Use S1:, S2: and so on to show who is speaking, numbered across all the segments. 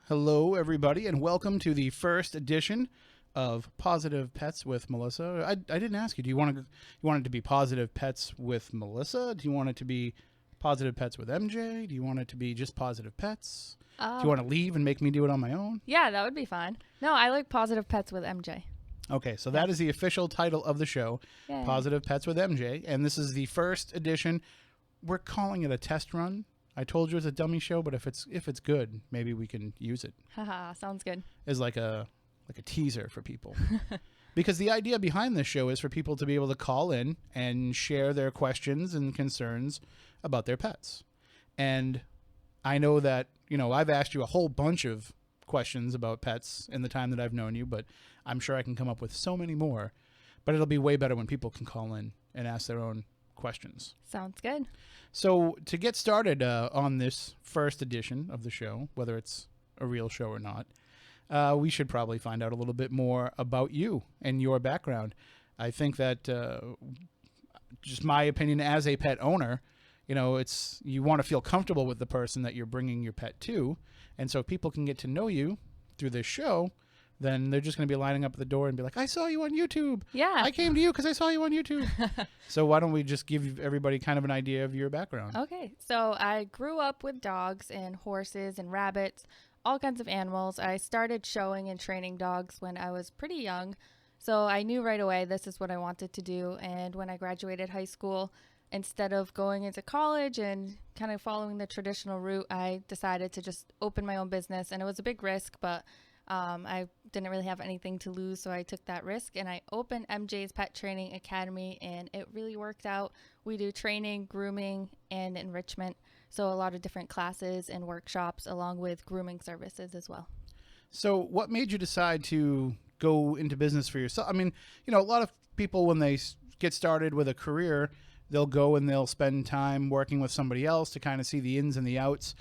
S1: Hello, everybody, and welcome to the first edition of Positive Pets with Melissa. I didn't ask you. Do you want it to be Positive Pets with Melissa? Do you want it to be Positive Pets with MJ? Do you want it to be just Positive Pets? Do you want to leave and make me do it on my own?
S2: Yeah, that would be fine. No, I like Positive Pets with MJ.
S1: Okay, so that is the official title of the show,
S2: Yay.
S1: Positive Pets with MJ, and this is the first edition. We're calling it a test run. I told you it's a dummy show, but if it's good, maybe we can use it.
S2: Haha, sounds good.
S1: As like a teaser for people. Because the idea behind this show is for people to be able to call in and share their questions and concerns about their pets. And I know that, I've asked you a whole bunch of questions about pets in the time that I've known you, but I'm sure I can come up with so many more. But it'll be way better when people can call in and ask their own questions.
S2: Sounds good.
S1: So to get started on this first edition of the show, whether it's a real show or not, we should probably find out a little bit more about you and your background. I think that, just my opinion as a pet owner, you want to feel comfortable with the person that you're bringing your pet to. And so if people can get to know you through this show, then they're just going to be lining up at the door and be like, I saw you on YouTube.
S2: Yeah.
S1: I came to you because I saw you on YouTube. So why don't we just give everybody kind of an idea of your background?
S2: Okay. So I grew up with dogs and horses and rabbits, all kinds of animals. I started showing and training dogs when I was pretty young. So I knew right away this is what I wanted to do. And when I graduated high school, instead of going into college and kind of following the traditional route, I decided to just open my own business. And it was a big risk, but I didn't really have anything to lose, so I took that risk and I opened MJ's Pet Training Academy, and it really worked out. We do training, grooming, and enrichment, so a lot of different classes and workshops along with grooming services as well.
S1: So what made you decide to go into business for yourself? I mean, a lot of people, when they get started with a career, they'll go and they'll spend time working with somebody else to kind of see the ins and the outs.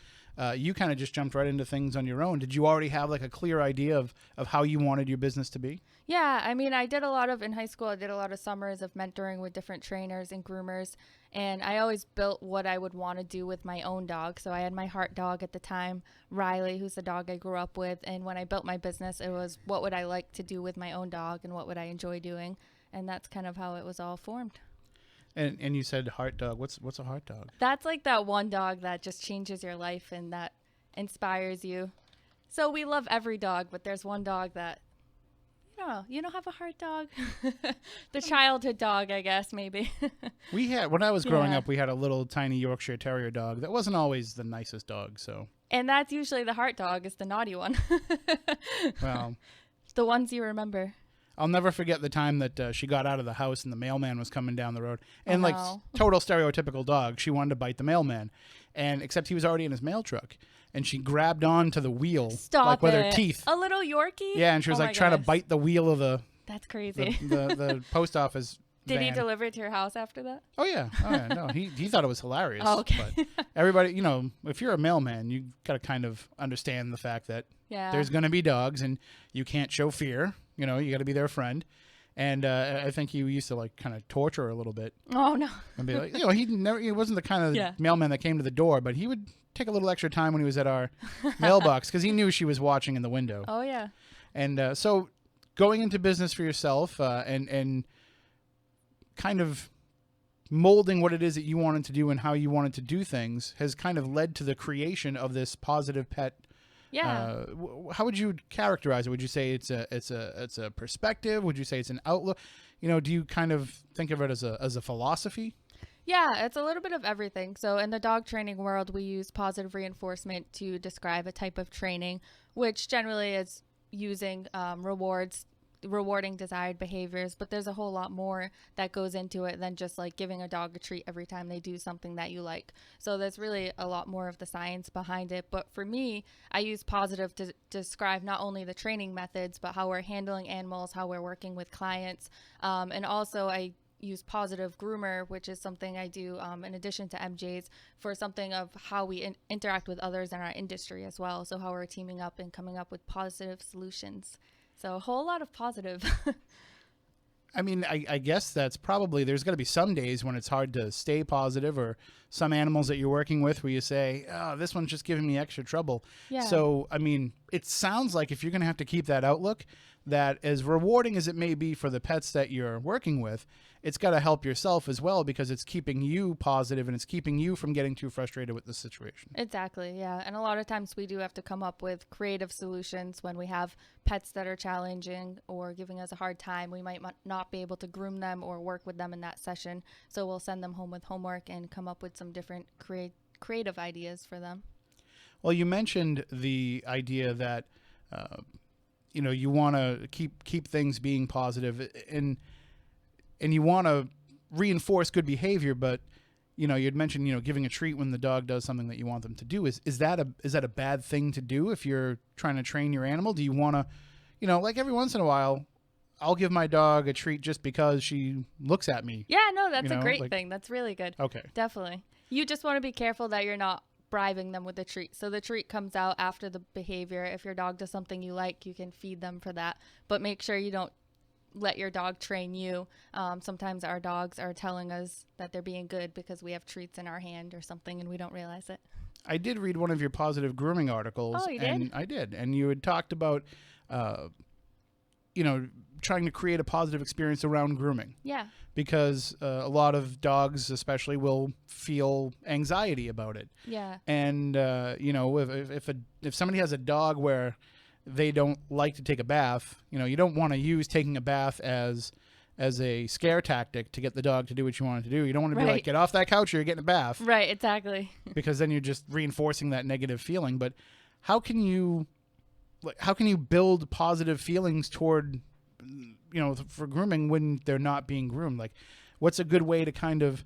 S1: You kind of just jumped right into things on your own. Did you already have like a clear idea of how you wanted your business to be?
S2: Yeah, I mean, in high school, I did a lot of summers of mentoring with different trainers and groomers, and I always built what I would want to do with my own dog. So I had my heart dog at the time, Riley, who's the dog I grew up with, and when I built my business, it was what would I like to do with my own dog and what would I enjoy doing, and that's kind of how it was all formed.
S1: And you said heart dog. What's a heart dog?
S2: That's like that one dog that just changes your life and that inspires you. So we love every dog, but there's one dog that, you don't have a heart dog. The childhood dog, I guess, maybe.
S1: When I was growing up, we had a little tiny Yorkshire Terrier dog that wasn't always the nicest dog. So.
S2: And that's usually the heart dog, is the naughty one.
S1: Well.
S2: The ones you remember.
S1: I'll never forget the time that she got out of the house and the mailman was coming down the road. And total stereotypical dog, she wanted to bite the mailman. And except he was already in his mail truck. And she grabbed onto the wheel with her teeth.
S2: A little Yorkie?
S1: Yeah, and she was trying to bite the wheel of the...
S2: That's crazy.
S1: The post office
S2: Did
S1: van.
S2: he deliver it to your house after that?
S1: Oh, yeah. No, he thought it was hilarious.
S2: Oh, okay.
S1: But everybody, if you're a mailman, you got to kind of understand the fact that there's going to be dogs and you can't show fear. You got to be their friend. And I think he used to kind of torture her a little bit.
S2: Oh, no.
S1: And be like, he wasn't the kind of mailman that came to the door, but he would take a little extra time when he was at our mailbox because he knew she was watching in the window.
S2: Oh, yeah.
S1: And so going into business for yourself and kind of molding what it is that you wanted to do and how you wanted to do things has kind of led to the creation of this Positive Pet.
S2: Yeah.
S1: How would you characterize it? Would you say it's a perspective? Would you say it's an outlook? Do you kind of think of it as a philosophy?
S2: Yeah, it's a little bit of everything. So in the dog training world, we use positive reinforcement to describe a type of training, which generally is using rewarding desired behaviors, but there's a whole lot more that goes into it than just giving a dog a treat every time they do something that you like. So there's really a lot more of the science behind it. But for me, I use positive to describe not only the training methods, but how we're handling animals, how we're working with clients. And also I use positive groomer, which is something I do in addition to MJ's, for something of how we interact with others in our industry as well. So how we're teaming up and coming up with positive solutions. So a whole lot of positive.
S1: I mean, I guess that's probably, there's got to be some days when it's hard to stay positive, or some animals that you're working with where you say, oh, this one's just giving me extra trouble.
S2: Yeah.
S1: So, I mean, it sounds like if you're going to have to keep that outlook, that as rewarding as it may be for the pets that you're working with, it's got to help yourself as well, because it's keeping you positive and it's keeping you from getting too frustrated with the situation.
S2: Exactly, yeah. And a lot of times we do have to come up with creative solutions when we have pets that are challenging or giving us a hard time. We might not be able to groom them or work with them in that session. So we'll send them home with homework and come up with some different creative ideas for them.
S1: Well, you mentioned the idea that, you want to keep things being positive, and you want to reinforce good behavior, but you'd mentioned giving a treat when the dog does something that you want them to do. Is that a bad thing to do if you're trying to train your animal? Do you want to, like every once in a while, I'll give my dog a treat just because she looks at me.
S2: Yeah, no, that's a great thing. That's really good.
S1: Okay.
S2: Definitely. You just want to be careful that you're not bribing them with the treat. So the treat comes out after the behavior. If your dog does something you like, you can feed them for that. But make sure you don't let your dog train you. Sometimes our dogs are telling us that they're being good because we have treats in our hand or something and we don't realize it.
S1: I did read one of your positive grooming articles.
S2: Oh, you did?
S1: And I did. And you had talked about, trying to create a positive experience around grooming.
S2: Yeah.
S1: Because a lot of dogs especially will feel anxiety about it.
S2: Yeah.
S1: And, if somebody has a dog where they don't like to take a bath, you don't want to use taking a bath as a scare tactic to get the dog to do what you want it to do. You don't want to be like, get off that couch or you're getting a bath.
S2: Right, exactly.
S1: Because then you're just reinforcing that negative feeling. But how can you build positive feelings toward, for grooming when they're not being groomed? Like, what's a good way to kind of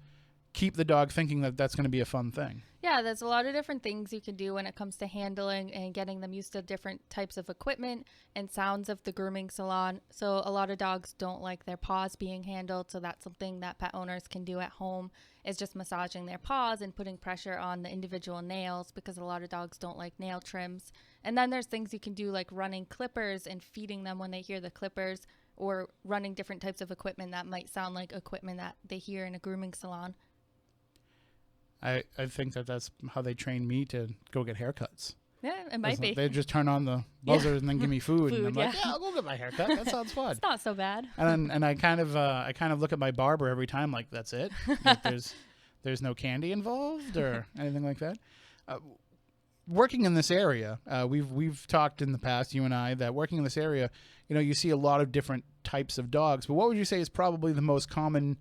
S1: keep the dog thinking that that's going to be a fun thing?
S2: Yeah, there's a lot of different things you can do when it comes to handling and getting them used to different types of equipment and sounds of the grooming salon. So a lot of dogs don't like their paws being handled. So that's something that pet owners can do at home, is just massaging their paws and putting pressure on the individual nails, because a lot of dogs don't like nail trims. And then there's things you can do like running clippers and feeding them when they hear the clippers, or running different types of equipment that might sound like equipment that they hear in a grooming salon.
S1: I think that's how they train me to go get haircuts.
S2: Yeah, it might be.
S1: They just turn on the buzzers and then give me food and I'm like,
S2: yeah,
S1: I'll go get my haircut. That sounds fun.
S2: It's not so bad.
S1: And I kind of look at my barber every time like, that's it. Like there's no candy involved or anything like that. Working in this area, we've talked in the past, you and I, that working in this area, you see a lot of different types of dogs. But what would you say is probably the most common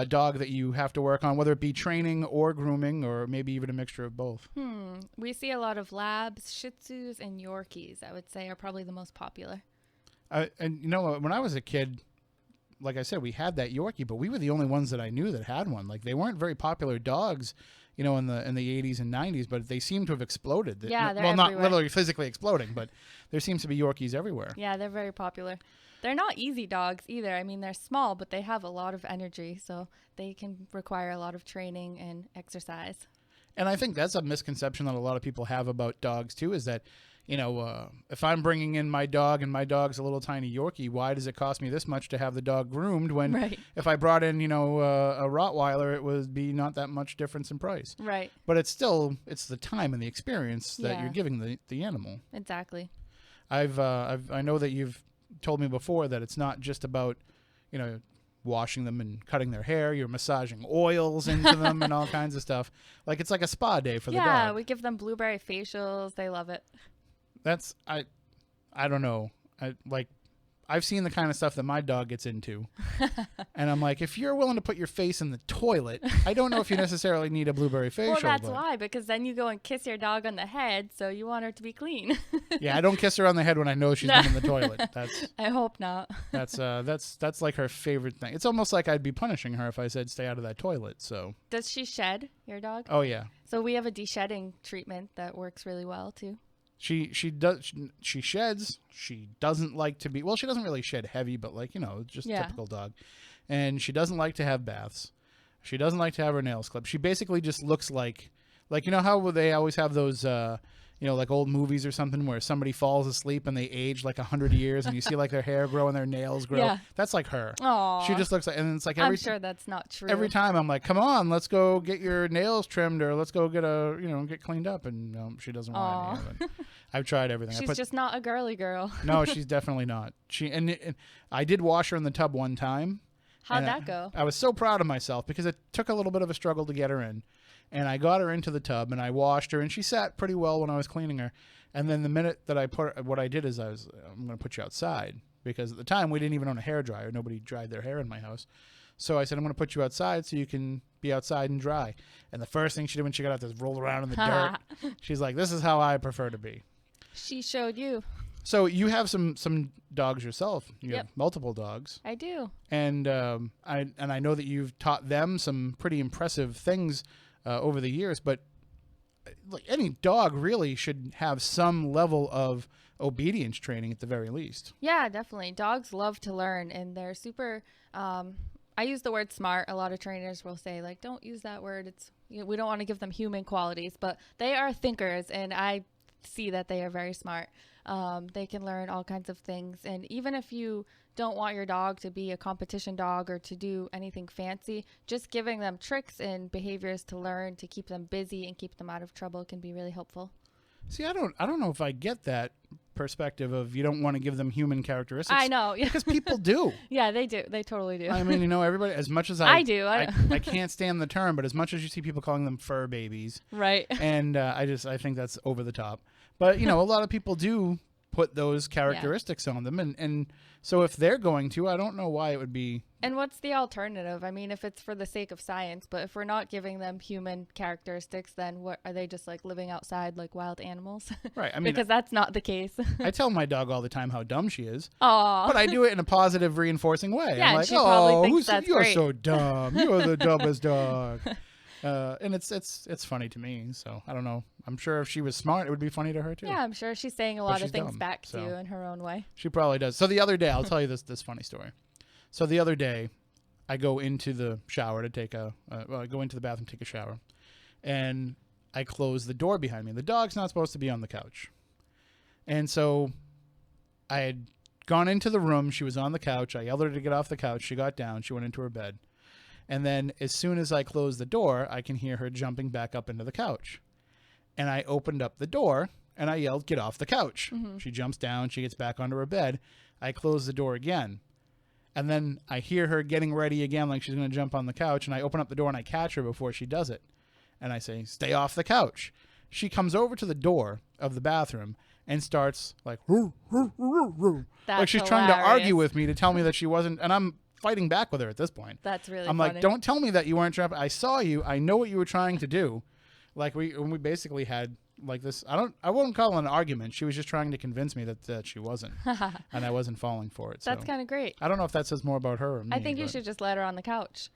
S1: dog that you have to work on, whether it be training or grooming, or maybe even a mixture of both?
S2: We see a lot of Labs, Shih Tzus, and Yorkies, I would say, are probably the most popular.
S1: And when I was a kid, like I said, we had that Yorkie, but we were the only ones that I knew that had one. Like, they weren't very popular dogs, in the 80s and 90s, but they seem to have exploded.
S2: Yeah, they're
S1: well, not
S2: everywhere.
S1: literally physically exploding, but there seems to be Yorkies everywhere.
S2: Yeah, they're very popular. They're not easy dogs either. I mean, they're small, but they have a lot of energy, so they can require a lot of training and exercise.
S1: And I think that's a misconception that a lot of people have about dogs too, is that, if I'm bringing in my dog and my dog's a little tiny Yorkie, why does it cost me this much to have the dog groomed when if I brought in, a Rottweiler, it would be not that much difference in price.
S2: Right.
S1: But it's the time and the experience that you're giving the animal.
S2: Exactly.
S1: I know that you've told me before that it's not just about, washing them and cutting their hair. You're massaging oils into them and all kinds of stuff. Like, it's like a spa day for the dog.
S2: Yeah, we give them blueberry facials. They love it.
S1: That's, I don't know. I've seen the kind of stuff that my dog gets into. And I'm like, if you're willing to put your face in the toilet, I don't know if you necessarily need a blueberry facial.
S2: Well, that's why, because then you go and kiss your dog on the head, so you want her to be clean.
S1: Yeah, I don't kiss her on the head when I know she's been in the toilet.
S2: I hope not.
S1: That's like her favorite thing. It's almost like I'd be punishing her if I said stay out of that toilet. So
S2: does she shed, your dog?
S1: Oh yeah.
S2: So we have a deshedding treatment that works really well too.
S1: She sheds. She doesn't like to be, well, she doesn't really shed heavy, but just typical dog. And she doesn't like to have baths. She doesn't like to have her nails clipped. She basically just looks like how they always have those you know, like old movies or something where somebody falls asleep and they age like 100 years and you see like their hair grow and their nails grow.
S2: Yeah.
S1: That's like her.
S2: Aw.
S1: She just looks like, and it's like
S2: I'm sure that's not true.
S1: every time I'm like, come on, let's go get your nails trimmed or let's go get cleaned up. And no, she doesn't want any of it. I've tried everything.
S2: She's just not a girly girl.
S1: No, she's definitely not. And I did wash her in the tub one time.
S2: How'd that go?
S1: I was so proud of myself because it took a little bit of a struggle to get her in. And I got her into the tub and I washed her and she sat pretty well when I was cleaning her. And then the minute that what I did is I'm going to put you outside because at the time we didn't even own a hairdryer. Nobody dried their hair in my house. So I said, I'm going to put you outside so you can be outside and dry. And the first thing she did when she got out there was roll around in the dirt. She's like, this is how I prefer to be.
S2: She showed you.
S1: So you have some dogs yourself. You have multiple dogs.
S2: I do.
S1: And I know that you've taught them some pretty impressive things over the years, but like any dog really should have some level of obedience training at the very least.
S2: Yeah, definitely. Dogs love to learn and they're super I use the word smart. A lot of trainers will say like, don't use that word. We don't want to give them human qualities, but they are thinkers and I see that they are very smart. They can learn all kinds of things. And even if you don't want your dog to be a competition dog or to do anything fancy, just giving them tricks and behaviors to learn to keep them busy and keep them out of trouble can be really helpful.
S1: See, I don't know if I get that perspective of you don't want to give them human characteristics.
S2: I know.
S1: Because people do.
S2: Yeah, they do. They totally do.
S1: I mean, everybody, as much as
S2: I do.
S1: I can't stand the term, but as much as you see people calling them fur babies.
S2: Right.
S1: And I think that's over the top. But, a lot of people do put those characteristics on them. And so if they're going to, I don't know why it would be.
S2: And what's the alternative? I mean, if it's for the sake of science, but if we're not giving them human characteristics, then what are they just like living outside like wild animals?
S1: Right. I mean,
S2: because that's not the case.
S1: I tell my dog all the time how dumb she is.
S2: Aww.
S1: But I do it in a positive, reinforcing way.
S2: Yeah,
S1: I'm like,
S2: she probably thinks that's
S1: you're
S2: great.
S1: so dumb. You're the dumbest dog. And it's funny to me. So I don't know. I'm sure if she was smart, it would be funny to her too.
S2: Yeah, I'm sure she's saying a lot of things
S1: dumb,
S2: back to you in her own way.
S1: She probably does. So the other day, I'll tell you this funny story. So the other day, I go into the shower to I go into the bathroom to take a shower, and I close the door behind me. The dog's not supposed to be on the couch, and so I had gone into the room. She was on the couch. I yelled at her to get off the couch. She got down. She went into her bed. And then as soon as I closed the door, I can hear her jumping back up into the couch. And I opened up the door and I yelled, get off the couch. Mm-hmm. She jumps down. She gets back onto her bed. I close the door again. And then I hear her getting ready again like she's going to jump on the couch. And I open up the door and I catch her before she does it. And I say, stay off the couch. She comes over to the door of the bathroom and starts like, roo, roo, roo, roo. Like she's trying to argue with me to tell me that she wasn't. And I'm fighting back with her at this point.
S2: That's really
S1: I'm
S2: funny.
S1: like, don't tell me that you weren't jumping. I saw you. I know what you were trying to do. Like we basically had like this. I won't call it an argument. She was just trying to convince me that she wasn't, and I wasn't falling for it. So.
S2: That's kind of great.
S1: I don't know if that says more about her or me.
S2: I think you should just let her on the couch.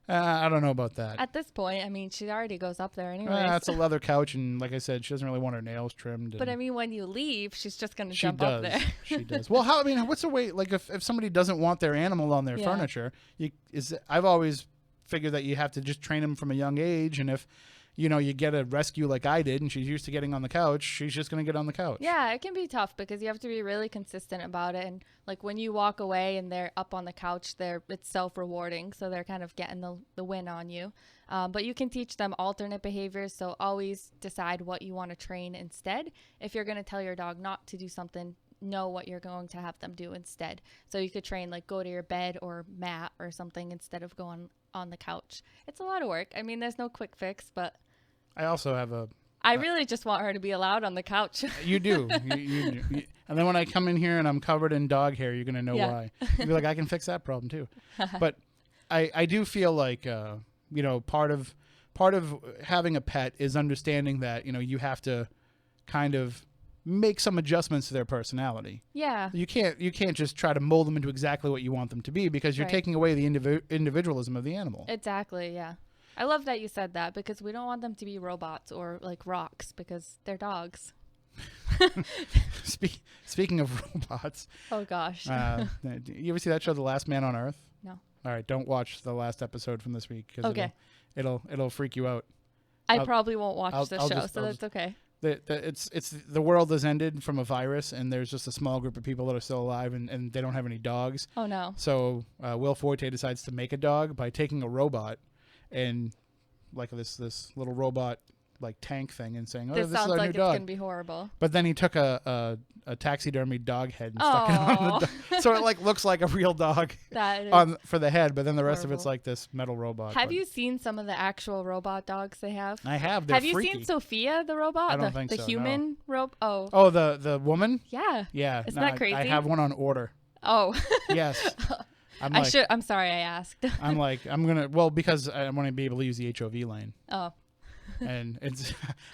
S1: I don't know about that.
S2: At this point, I mean, she already goes up there anyway.
S1: It's a leather couch, and like I said, she doesn't really want her nails trimmed.
S2: But I mean, when you leave, she's just going to jump up there.
S1: She does. Well, what's the way? Like, if somebody doesn't want their animal on their furniture, I've always figured that you have to just train them from a young age, and if you get a rescue like I did, and she's used to getting on the couch, she's just going to get on the couch. Yeah,
S2: it can be tough because you have to be really consistent about it. And like when you walk away and they're up on the couch, it's self-rewarding. So they're kind of getting the win on you. But you can teach them alternate behaviors. So always decide what you want to train instead. If you're going to tell your dog not to do something, know what you're going to have them do instead. So you could train like go to your bed or mat or something instead of going on the couch. It's a lot of work. I mean, there's no quick fix, but
S1: I also have
S2: I really just want her to be allowed on the couch.
S1: You do. You and then when I come in here and I'm covered in dog hair, you're going to know why. You'll be like, I can fix that problem too. But I do feel like, part of having a pet is understanding that, you have to kind of make some adjustments to their personality.
S2: Yeah.
S1: You can't just try to mold them into exactly what you want them to be because you're taking away the individualism of the animal.
S2: Exactly. Yeah. I love that you said that because we don't want them to be robots or like rocks because they're dogs.
S1: Speaking of robots.
S2: Oh, gosh.
S1: You ever see that show, The Last Man on Earth?
S2: No.
S1: All right. Don't watch the last episode from this week because
S2: okay.
S1: it'll freak you out.
S2: I probably won't watch the show, so that's okay.
S1: It's the world has ended from a virus, and there's just a small group of people that are still alive, and they don't have any dogs.
S2: Oh no.
S1: So Will Forte decides to make a dog by taking a robot and like this little robot like tank thing and saying, "Oh,
S2: This
S1: this
S2: sounds
S1: is our
S2: like
S1: new
S2: it's
S1: dog."
S2: gonna be horrible.
S1: But then he took a taxidermy dog head and stuck it on the dog. So it like looks like a real dog
S2: That is
S1: for the head, but then the rest of it's
S2: horrible.
S1: like this metal robot.
S2: Have
S1: But
S2: you seen some of the actual robot dogs they have?
S1: I have. They're
S2: Have you
S1: freaky.
S2: seen Sophia the robot?
S1: I don't
S2: the,
S1: think
S2: the
S1: so, no.
S2: human robot. Oh,
S1: Oh, the woman?
S2: yeah.
S1: Yeah.
S2: Isn't
S1: no,
S2: that crazy?
S1: I have one on order.
S2: Oh.
S1: Yes. I'm
S2: I
S1: like,
S2: should. I'm sorry. I asked.
S1: I'm gonna because I want to be able to use the HOV lane.
S2: Oh.
S1: And it's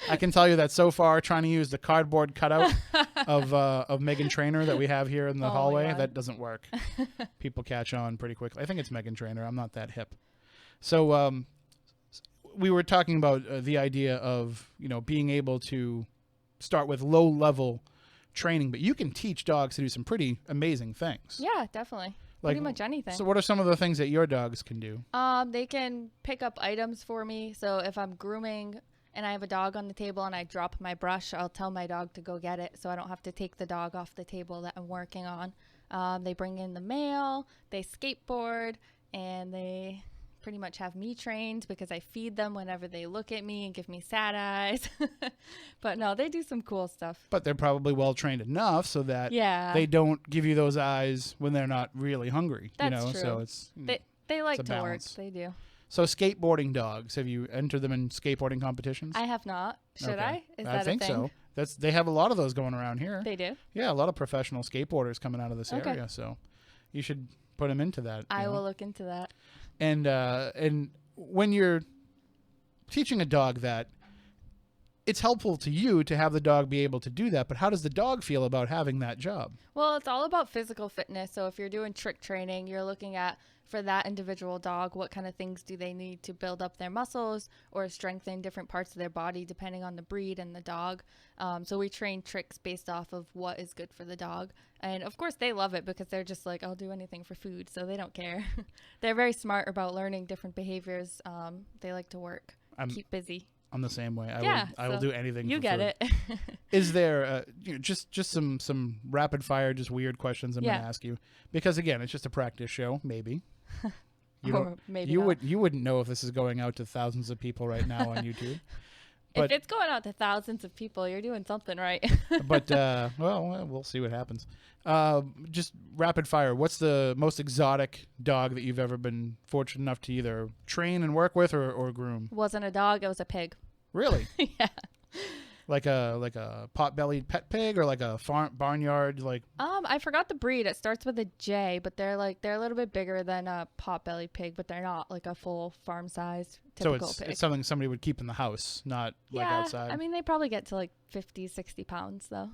S1: I can tell you that so far trying to use the cardboard cutout of Megan Trainor that we have here in the
S2: Oh my
S1: hallway,
S2: God.
S1: that doesn't work. People catch on pretty quickly. I think it's Megan Trainor. I'm not that hip. So we were talking about the idea of being able to start with low level training, but you can teach dogs to do some pretty amazing things.
S2: Yeah, definitely. Pretty much anything.
S1: So what are some of the things that your dogs can do?
S2: They can pick up items for me. So if I'm grooming and I have a dog on the table and I drop my brush, I'll tell my dog to go get it so I don't have to take the dog off the table that I'm working on. They bring in the mail, they skateboard, and they pretty much have me trained because I feed them whenever they look at me and give me sad eyes. But no, they do some cool stuff.
S1: But they're probably well trained enough so that
S2: Yeah.
S1: they don't give you those eyes when they're not really hungry.
S2: That's true.
S1: So it's
S2: They like
S1: it's a
S2: to work.
S1: balance.
S2: They do.
S1: So skateboarding dogs, have you entered them in skateboarding competitions?
S2: I have not. Should
S1: Okay.
S2: I? Is
S1: I
S2: that
S1: think
S2: a thing?
S1: so. They have a lot of those going around here.
S2: They do.
S1: Yeah, a lot of professional skateboarders coming out of this
S2: Okay.
S1: area. So you should put them into that.
S2: I will look into that.
S1: And when you're teaching a dog that, it's helpful to you to have the dog be able to do that, but how does the dog feel about having that job?
S2: Well, it's all about physical fitness. So if you're doing trick training, you're looking at, for that individual dog, what kind of things do they need to build up their muscles or strengthen different parts of their body depending on the breed and the dog. So we train tricks based off of what is good for the dog. And of course they love it because they're just like, I'll do anything for food. So they don't care. They're very smart about learning different behaviors. They like to work, keep busy.
S1: I'm the same way. I will
S2: so
S1: do anything.
S2: You
S1: for
S2: get
S1: food.
S2: it.
S1: Is there just some rapid fire, just weird questions I'm going to ask you, because again, it's just a practice show. Maybe
S2: Or maybe
S1: you
S2: not.
S1: you wouldn't know if this is going out to thousands of people right now on YouTube. But
S2: if it's going out to thousands of people, you're doing something right.
S1: but well, we'll see what happens. Just rapid fire. What's the most exotic dog that you've ever been fortunate enough to either train and work with or groom?
S2: Wasn't a dog, it was a pig.
S1: Really?
S2: Yeah.
S1: Like a pot-bellied pet pig or like a barnyard like.
S2: I forgot the breed. It starts with a J, but they're a little bit bigger than a pot-bellied pig, but they're not like a full farm-sized typical
S1: So
S2: pig.
S1: it's something somebody would keep in the house, not like outside.
S2: I mean, they probably get to like 50, 60 pounds though.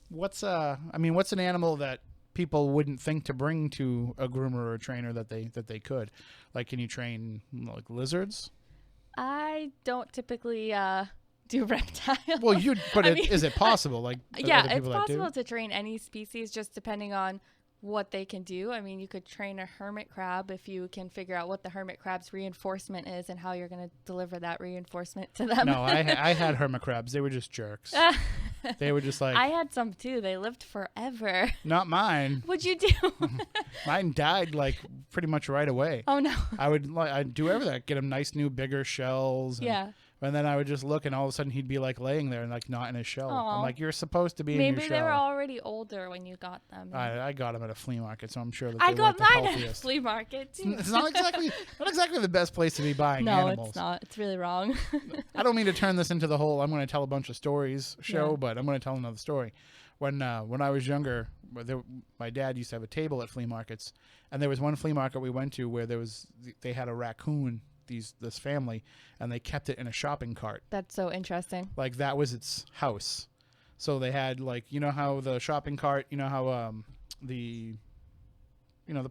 S1: What's an animal that people wouldn't think to bring to a groomer or a trainer that they could? Like, can you train like lizards?
S2: I don't typically do reptiles.
S1: Well,
S2: I mean,
S1: is it possible? Like, are
S2: yeah,
S1: there
S2: it's
S1: people that do?
S2: possible to train any species just depending on what they can do. I mean, you could train a hermit crab if you can figure out what the hermit crab's reinforcement is and how you're going to deliver that reinforcement to them.
S1: No, I had hermit crabs. They were just jerks. They were just like,
S2: I had some too. They lived forever.
S1: not mine.
S2: What'd you do?
S1: Mine died like pretty much right away.
S2: Oh no.
S1: I'd do everything. Get him nice new bigger shells. And then I would just look, and all of a sudden he'd be like laying there and like not in his shell.
S2: Aw.
S1: I'm like, you're supposed to be in your
S2: Maybe
S1: shell.
S2: they were already older when you got them.
S1: I got them at a flea market, so I'm sure that
S2: I
S1: they
S2: got
S1: weren't the
S2: mine at a
S1: healthiest.
S2: flea market too.
S1: It's not exactly the best place to be buying
S2: No,
S1: animals.
S2: it's not. It's really wrong.
S1: I don't mean to turn this into the whole I'm going to tell a bunch of stories show,
S2: Yeah.
S1: but I'm going to tell another story. When I was younger, my dad used to have a table at flea markets, and there was one flea market we went to where they had a raccoon, this family, and they kept it in a shopping cart.
S2: That's so interesting.
S1: Like that was its house. So they had like, you know how the shopping cart, you know how the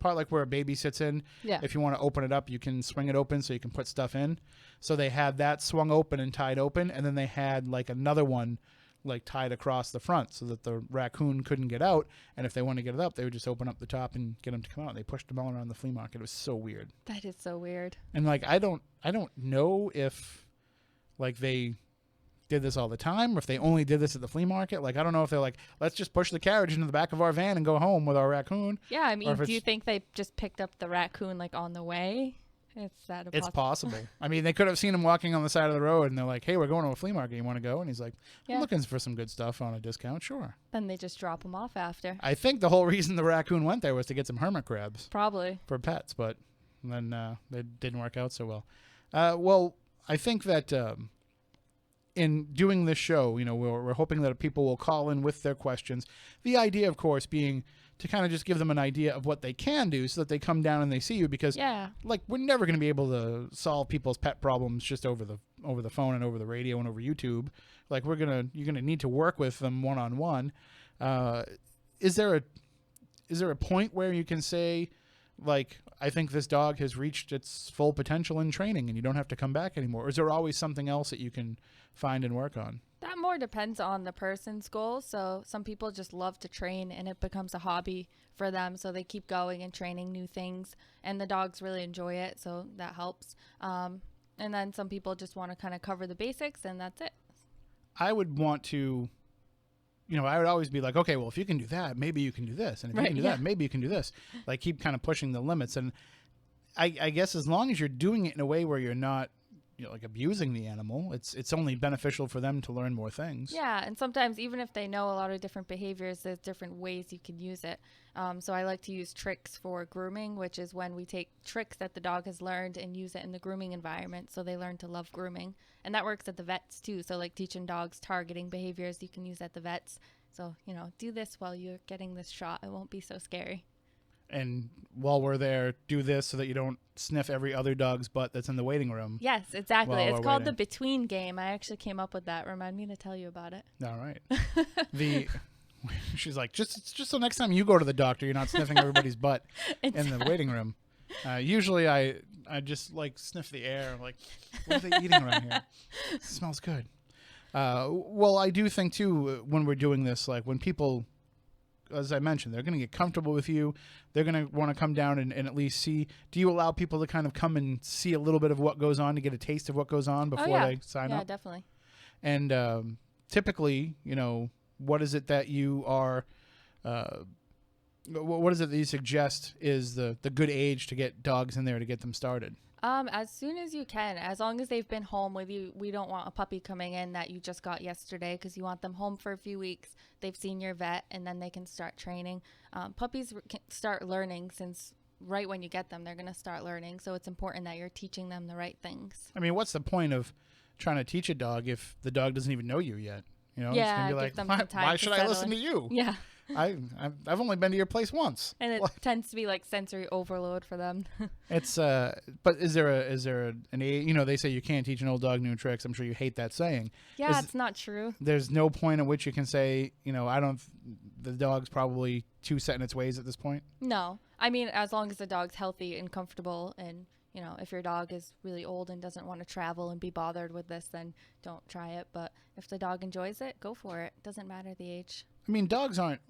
S1: part like where a baby sits in.
S2: Yeah.
S1: If you want to open it up, you can swing it open so you can put stuff in. So they had that swung open and tied open, and then they had like another one like tied across the front so that the raccoon couldn't get out. And if they wanted to get it up, they would just open up the top and get him to come out. They pushed them all around the flea market. It was so weird.
S2: That is so weird.
S1: And like I don't know if like they did this all the time, or if they only did this at the flea market. Like, I don't know if they're like, let's just push the carriage into the back of our van and go home with our raccoon.
S2: Yeah, I mean, do you think they just picked up the raccoon like on the way?
S1: It's possible. I mean, they could have seen him walking on the side of the road, and they're like, hey, we're going to a flea market. You want to go? And he's like, I'm looking for some good stuff on a discount. Sure.
S2: Then they just drop him off after.
S1: I think the whole reason the raccoon went there was to get some hermit crabs.
S2: Probably.
S1: For pets, but then it didn't work out so well. Well, I think that in doing this show, we're hoping that people will call in with their questions. The idea, of course, being to kind of just give them an idea of what they can do so that they come down and they see you, because like, we're never going to be able to solve people's pet problems just over the phone and over the radio and over YouTube. Like, you're going to need to work with them one-on-one. Is there a point where you can say, like, I think this dog has reached its full potential in training and you don't have to come back anymore? Or is there always something else that you can find and work on?
S2: That more depends on the person's goals. So some people just love to train and it becomes a hobby for them. So they keep going and training new things, and the dogs really enjoy it. So that helps. And then some people just want to kind of cover the basics, and that's it.
S1: I would want to, I would always be like, okay, well, if you can do that, maybe you can do this. And if you can do that, maybe you can do this. Like, keep kind of pushing the limits. And I guess as long as you're doing it in a way where you're not, like, abusing the animal, it's only beneficial for them to learn more things.
S2: Yeah, and sometimes even if they know a lot of different behaviors, there's different ways you can use it. So I like to use tricks for grooming, which is when we take tricks that the dog has learned and use it in the grooming environment, so they learn to love grooming. And that works at the vets too. So like teaching dogs targeting behaviors you can use at the vets. So, do this while you're getting this shot. It won't be so scary.
S1: And while we're there, do this so that you don't sniff every other dog's butt that's in the waiting room.
S2: Yes, exactly. It's called the between game. I actually came up with that. Remind me to tell you about it.
S1: All right. She's like, just so next time you go to the doctor, you're not sniffing everybody's butt in the waiting room. Usually I just like sniff the air. I'm like, what are they eating around here? It smells good. Well, I do think too, when we're doing this, like, when people, as I mentioned, they're going to get comfortable with you. They're going to want to come down and at least see. Do you allow people to kind of come and see a little bit of what goes on, to get a taste of what goes on before they sign up?
S2: Yeah, definitely.
S1: And typically, what is it that you are, what is it that you suggest is the good age to get dogs in there to get them started?
S2: As soon as you can, as long as they've been home with you. We don't want a puppy coming in that you just got yesterday, because you want them home for a few weeks. They've seen your vet, and then they can start training. Puppies can start learning since right when you get them, they're going to start learning. So it's important that you're teaching them the right things.
S1: I mean, what's the point of trying to teach a dog if the dog doesn't even know you yet?
S2: Yeah,
S1: it's gonna be like, why should I listen to you?
S2: Yeah.
S1: I've only been to your place once,
S2: and it tends to be like sensory overload for them.
S1: It's but is there an age? They say you can't teach an old dog new tricks. I'm sure you hate that saying.
S2: Yeah, it's not true.
S1: There's no point at which you can say, the dog's probably too set in its ways at this point.
S2: No, I mean, as long as the dog's healthy and comfortable, and if your dog is really old and doesn't want to travel and be bothered with this, then don't try it. But if the dog enjoys it, go for it. Doesn't matter the age.
S1: I mean, dogs aren't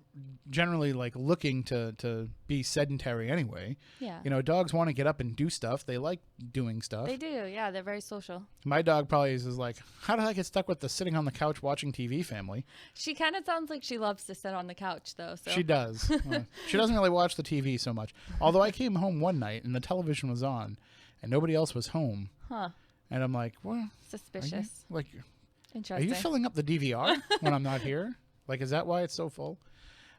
S1: generally like looking to be sedentary anyway.
S2: Yeah.
S1: Dogs want to get up and do stuff. They like doing stuff.
S2: They do. Yeah, they're very social.
S1: My dog probably is like, how did I get stuck with the sitting on the couch watching TV family?
S2: She kind of sounds like she loves to sit on the couch, though. So.
S1: She does. She doesn't really watch the TV so much. Although I came home one night and the television was on and nobody else was home.
S2: Huh.
S1: And I'm like, well,
S2: suspicious.
S1: Interesting. Are you filling up the DVR when I'm not here? Like, is that why it's so full?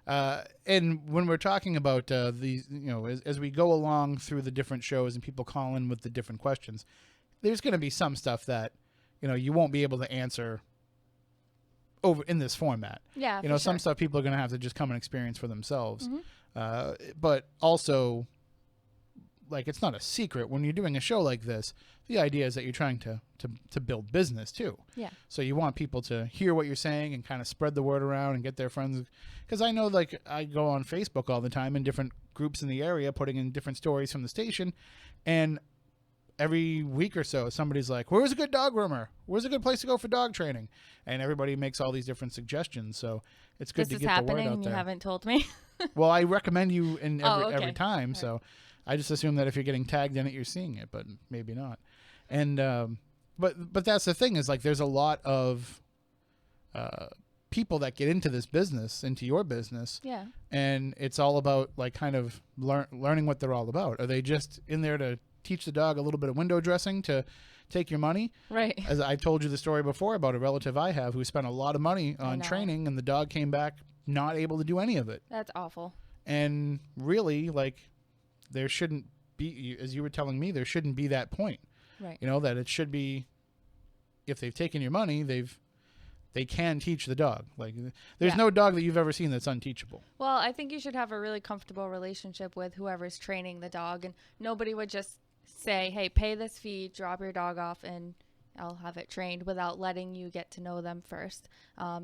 S1: And when we're talking about these, as we go along through the different shows and people call in with the different questions, there's going to be some stuff that, you won't be able to answer over in this format.
S2: Yeah.
S1: Some stuff people are going to have to just come and experience for themselves. Mm-hmm. But also, like, it's not a secret when you're doing a show like this. The idea is that you're trying to build business too.
S2: Yeah.
S1: So you want people to hear what you're saying and kind of spread the word around and get their friends. Because I know, like, I go on Facebook all the time in different groups in the area, putting in different stories from the station, and every week or so, somebody's like, "Where's a good dog groomer? Where's a good place to go for dog training?" And everybody makes all these different suggestions. So it's good to get the word out there.
S2: You haven't told me.
S1: Well, I recommend you in every time.
S2: Right.
S1: So I just assume that if you're getting tagged in it, you're seeing it, but maybe not. And but that's the thing, is like, there's a lot of people that get into this business, into your business.
S2: Yeah.
S1: And it's all about like kind of learning what they're all about. Are they just in there to teach the dog a little bit of window dressing to take your money?
S2: Right.
S1: As I told you the story before about a relative I have who spent a lot of money on training, and the dog came back not able to do any of it.
S2: That's awful.
S1: And really, like, there shouldn't be, as you were telling me, there shouldn't be that point.
S2: Right.
S1: You know, that it should be, if they've taken your money, they can teach the dog. Like, there's no dog that you've ever seen that's unteachable.
S2: Well, I think you should have a really comfortable relationship with whoever's training the dog, and nobody would just say, hey, pay this fee, drop your dog off, and I'll have it trained, without letting you get to know them first.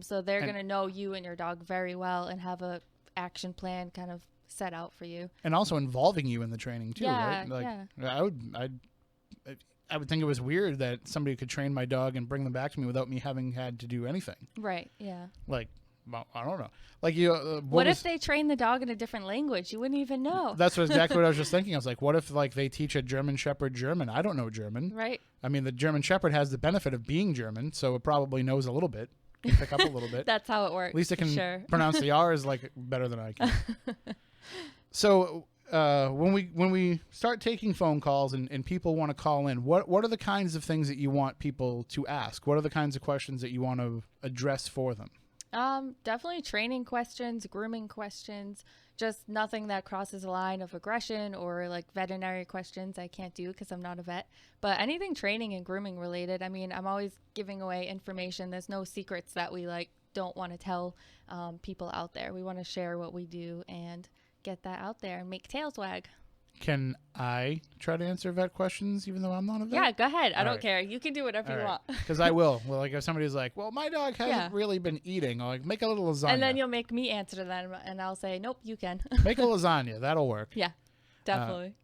S2: So they're going to know you and your dog very well and have a action plan kind of set out for you.
S1: And also involving you in the training too, right? Like, I would think it was weird that somebody could train my dog and bring them back to me without me having had to do anything.
S2: Right, yeah.
S1: Like, well, I don't know. Like, you.
S2: What if they train the dog in a different language? You wouldn't even know.
S1: That's exactly what I was just thinking. I was like, what if like they teach a German Shepherd German? I don't know German.
S2: Right.
S1: I mean, the German Shepherd has the benefit of being German, so it probably knows a little bit. Can pick up a little bit.
S2: That's how it works.
S1: At least it can
S2: sure.
S1: pronounce the R's like better than I can. So when we start taking phone calls and people want to call in, what are the kinds of things that you want people to ask? What are the kinds of questions that you want to address for them?
S2: Definitely training questions, grooming questions, just nothing that crosses a line of aggression or like veterinary questions. I can't do because I'm not a vet, but anything training and grooming related. I mean, I'm always giving away information. There's no secrets that we like don't want to tell people out there. We want to share what we do and get that out there and make tails wag.
S1: Can I try to answer vet questions even though I'm not a vet?
S2: Yeah, go ahead. I don't care. You can do whatever you want.
S1: Because I will. Well, like if somebody's like, well, my dog hasn't really been eating, I'll like, make a little lasagna.
S2: And then you'll make me answer to them and I'll say, nope, you can.
S1: Make a lasagna. That'll work.
S2: Yeah, definitely.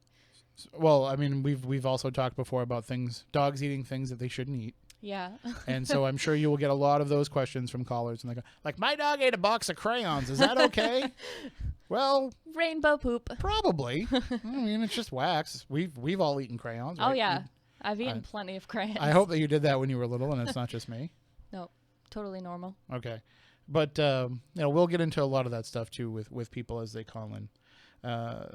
S1: Well, I mean, we've also talked before about dogs eating things that they shouldn't eat.
S2: Yeah.
S1: And so I'm sure you will get a lot of those questions from callers. And they go, like, my dog ate a box of crayons. Is that okay? Well,
S2: rainbow poop.
S1: Probably. I mean, it's just wax. We've all eaten crayons. Right?
S2: Oh, yeah. I've eaten plenty of crayons.
S1: I hope that you did that when you were little and it's not just me.
S2: No, totally normal.
S1: Okay. But, we'll get into a lot of that stuff, too, with people as they call in. I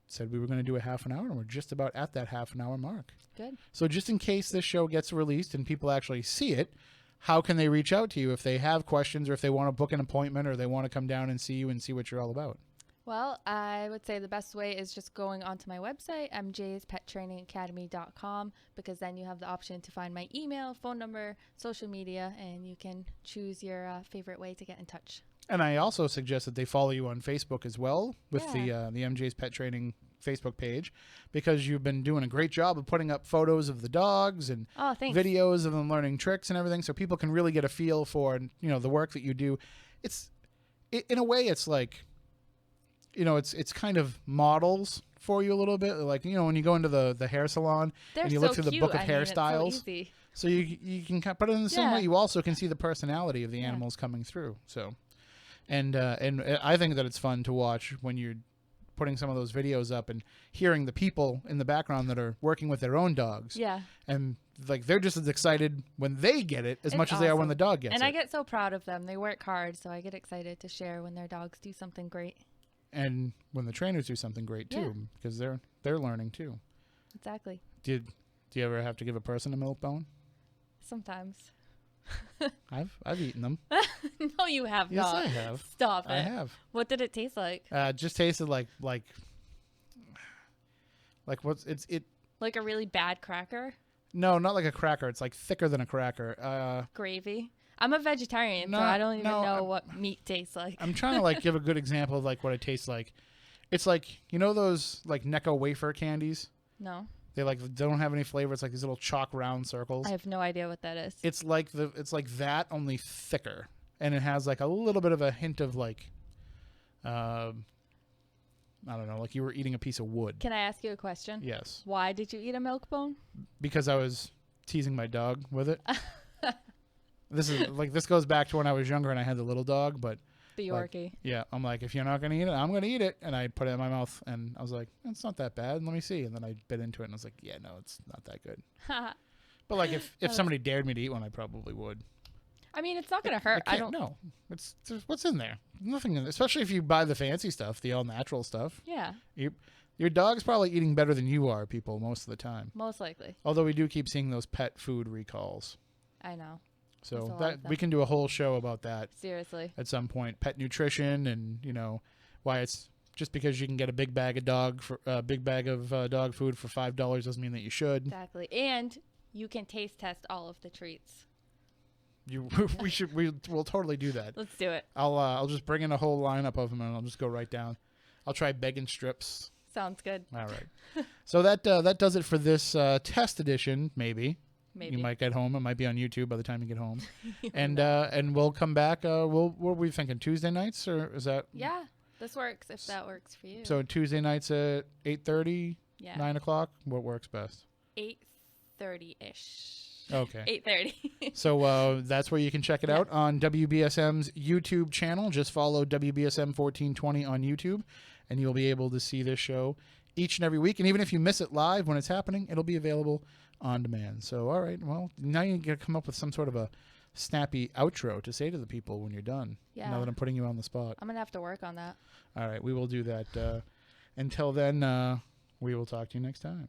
S1: said we were going to do a half an hour, and we're just about at that half an hour mark.
S2: Good.
S1: So just in case this show gets released and people actually see it, how can they reach out to you if they have questions or if they want to book an appointment or they want to come down and see you and see what you're all about?
S2: Well, I would say the best way is just going onto my website, mjspettrainingacademy.com, because then you have the option to find my email, phone number, social media, and you can choose your favorite way to get in touch.
S1: And I also suggest that they follow you on Facebook as well with the MJ's Pet Training Facebook page, because you've been doing a great job of putting up photos of the dogs and videos of them learning tricks and everything, so people can really get a feel for the work that you do. In a way, it's like it's kind of models for you a little bit, like when you go into the hair salon and you look through the book of hairstyles. So you can put it in the same way. You also can see the personality of the animals coming through. So. And I think that it's fun to watch when you're putting some of those videos up and hearing the people in the background that are working with their own dogs.
S2: Yeah. And
S1: like they're just as excited when they get it as much as they are when the dog gets it.
S2: And I get so proud of them. They work hard, so I get excited to share when their dogs do something great.
S1: And when the trainers do something great too, because they're learning too.
S2: Exactly.
S1: Do you ever have to give a person a milk bone?
S2: Sometimes.
S1: I've eaten them.
S2: No, you have not.
S1: Yes, I have.
S2: Stop it.
S1: I have.
S2: What did it taste like?
S1: Just tasted like what's it?
S2: Like a really bad cracker?
S1: No, not like a cracker. It's like thicker than a cracker.
S2: Gravy. I'm a vegetarian, so I don't even know what meat tastes like. I'm
S1: trying to like give a good example of like what it tastes like. It's like those like Necco wafer candies.
S2: No.
S1: They don't have any flavor. It's like these little chalk round circles.
S2: I have no idea what that is.
S1: It's like that, only thicker, and it has like a little bit of a hint of like, I don't know, like you were eating a piece of wood.
S2: Can I ask you a question?
S1: Yes.
S2: Why did you eat a milk bone?
S1: Because I was teasing my dog with it. This goes back to when I was younger and I had the little dog, but.
S2: The Yorkie.
S1: Yeah, I'm like, if you're not gonna eat it, I'm gonna eat it, and I put it in my mouth, and I was like, it's not that bad. Let me see, and then I bit into it, and I was like, yeah, no, it's not that good. But like, if somebody dared me to eat one, I probably would.
S2: I mean, it's not going to hurt. I don't
S1: know. It's what's in there. Nothing in there. Especially if you buy the fancy stuff, the all natural stuff.
S2: Yeah.
S1: Your dog's probably eating better than you are, people, most of the time.
S2: Most likely.
S1: Although we do keep seeing those pet food recalls.
S2: I know.
S1: So that we can do a whole show about that.
S2: Seriously.
S1: At some point, pet nutrition and, why it's just because you can get a big bag of dog food for $5 doesn't mean that you should.
S2: Exactly. And you can taste test all of the treats.
S1: We'll totally do that.
S2: Let's do it.
S1: I'll just bring in a whole lineup of them and I'll just go right down. I'll try bacon strips.
S2: Sounds good.
S1: All right. So that does it for this test edition. Maybe you might get home. It might be on YouTube by the time you get home. And we'll come back. What were we thinking? Tuesday nights, or is that?
S2: Yeah, this works if that works for you.
S1: So Tuesday nights at 8:30,
S2: yeah.
S1: 9 o'clock. What works best?
S2: 8:30-ish.
S1: Okay.
S2: 8:30.
S1: So that's where you can check it out on WBSM's YouTube channel. Just follow WBSM 1420 on YouTube, and you'll be able to see this show each and every week. And even if you miss it live when it's happening, it'll be available on demand. So, all right. Well, now you got to come up with some sort of a snappy outro to say to the people when you're done.
S2: Yeah.
S1: Now that I'm putting you on the spot.
S2: I'm going to have to work on that.
S1: All right. We will do that. Until then, we will talk to you next time.